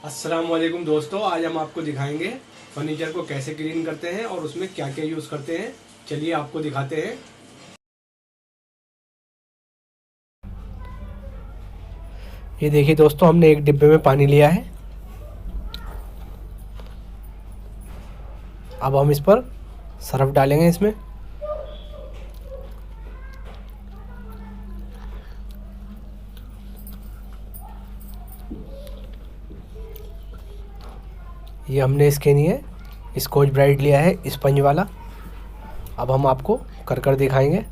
अस्सलाम वालेकुम दोस्तों, आज हम आपको दिखाएंगे फर्नीचर को कैसे क्लीन करते हैं और उसमें क्या क्या यूज़ करते हैं। चलिए आपको दिखाते हैं। ये देखिए दोस्तों, हमने एक डिब्बे में पानी लिया है। अब हम इस पर सर्फ डालेंगे इसमें। ये हमने इसके लिए स्कॉच ब्राइट लिया है, स्पंज वाला। अब हम आपको कर दिखाएंगे।